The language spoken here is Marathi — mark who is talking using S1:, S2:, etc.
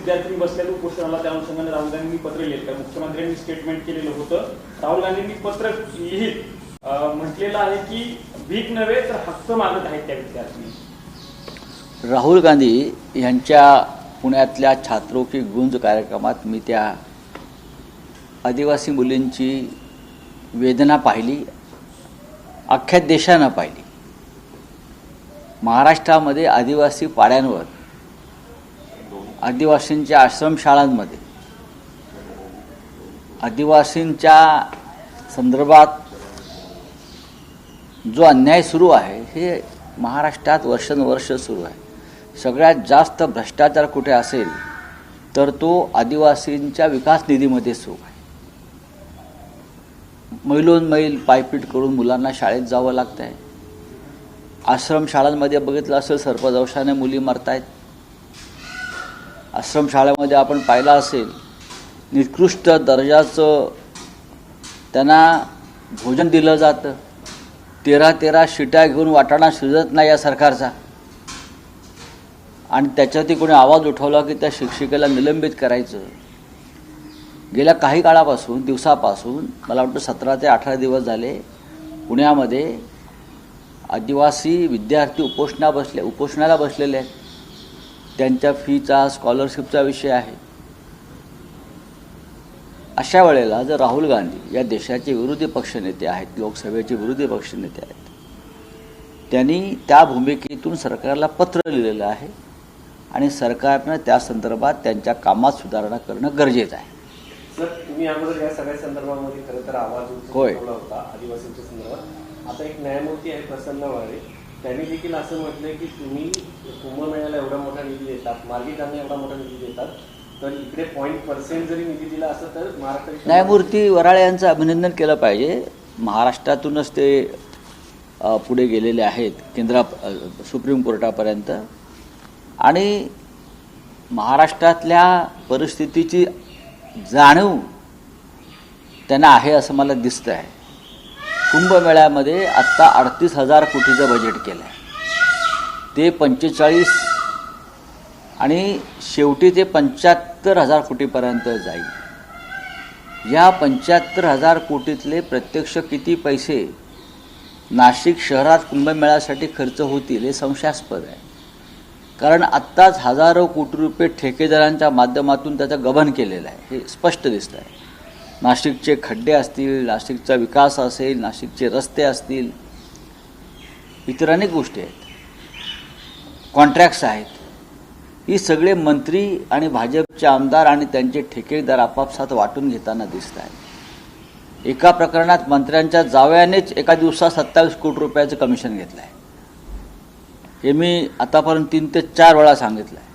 S1: विद्यार्थी बसलेल्या उपोषणाला त्या अनुषंगाने राहुल गांधींनी पत्र लिहिलं, कारण मुख्यमंत्र्यांनी स्टेटमेंट केलेलं होतं. राहुल गांधींनी पत्र लिहित म्हटलेलं आहे की भीक नव्हे तर हक्क मागत आहेत त्या विद्यार्थी.
S2: राहुल गांधी यांच्या पुण्यातल्या छात्रों की गुंज कार्यक्रमात मी त्या आदिवासी मुलींची वेदना पाहिली, अख्ख्या देशानं पाहिली. महाराष्ट्रामध्ये आदिवासी पाड्यांवर, आदिवासींच्या आश्रमशाळांमध्ये, आदिवासींच्या संदर्भात जो अन्याय सुरू आहे हे महाराष्ट्रात वर्षानुवर्ष सुरू आहे. सगळ्यात जास्त भ्रष्टाचार कुठे असेल तर तो आदिवासींच्या विकास निधीमध्ये सुरू आहे. मैलोनमैल पायपीट करून मुलांना शाळेत जावं लागतं आहे. आश्रमशाळांमध्ये बघितलं असेल सर्पदंशाने मुली मरत आहेत. आश्रमशाळेमध्ये आपण पाहिलं असेल निकृष्ट दर्जाचं त्यांना भोजन दिलं जातं. 13 शिट्या घेऊन वाटाणा शिजत नाही या सरकारचा, आणि त्याच्यावरती कोणी आवाज उठवला की त्या शिक्षिकेला निलंबित करायचं. गेल्या काही काळापासून, दिवसापासून, मला वाटतं 17 ते 18 दिवस झाले पुण्यामध्ये आदिवासी विद्यार्थी उपोषणाला बसलेले आहेत. त्यांच्या फीचा, स्कॉलरशिपचा विषय आहे. अशा वेळेला जर राहुल गांधी या देशाचे विरोधी पक्षनेते आहेत, लोकसभेचे विरोधी पक्षनेते आहेत, त्यांनी त्या भूमिकेतून सरकारला पत्र लिहिलेलं आहे आणि सरकारनं त्या संदर्भात त्यांच्या कामात सुधारणा करणं गरजेचं आहे.
S3: सर, तुम्ही अगोदर या सगळ्या संदर्भामध्ये खरं तर आवाज उठवला होता आदिवासींच्या संदर्भात. आता एक न्यायमूर्ती आहे प्रसन्न वाळे, त्यांनी देखील असं म्हटलंय की तुम्ही कुंभमेळ्याला एवढा मोठा निधी देतात, मार्गिकांना एवढा मोठा निधी देतात, तर इकडे 0.% जरी निधी दिला असं तर महाराष्ट्र.
S2: न्यायमूर्ती वराळे यांचं अभिनंदन केलं पाहिजे. महाराष्ट्रातूनच ते पुढे गेलेले आहेत सुप्रीम कोर्टापर्यंत, आणि महाराष्ट्रातल्या परिस्थितीची जाणीव त्यांना आहे असं मला दिसतं आहे. कुंभमेळ्यामध्ये आत्ता 38,000 कोटीचं बजेट केलं आहे. ते 45 आणि शेवटी ते 75,000 कोटीपर्यंत जाईल. या 75,000 कोटीतले प्रत्यक्ष किती पैसे नाशिक शहरात कुंभमेळ्यासाठी खर्च होतील हे संशयास्पद आहे. कारण आत्ताच हजारो कोटी रुपये ठेकेदारांच्या माध्यमातून त्याचं गबन केलेलं आहे, हे स्पष्ट दिसतं आहे. नाशिकचे खड्डे असतील, नाशिकचा विकास असेल, नाशिकचे रस्ते असतील, इतर अनेक गोष्टी आहेत, कॉन्ट्रॅक्ट्स आहेत. ही सगळे मंत्री आणि भाजपचे आमदार आणि त्यांचे ठेकेदार आपापसात वाटून घेताना दिसत आहेत. एका प्रकरणात मंत्र्यांच्या जावयानेच एका दिवसात 27 कोटी रुपयाचं कमिशन घेतलं आहे. हे मी आतापर्यंत 3 ते 4 वेळा सांगितलं आहे.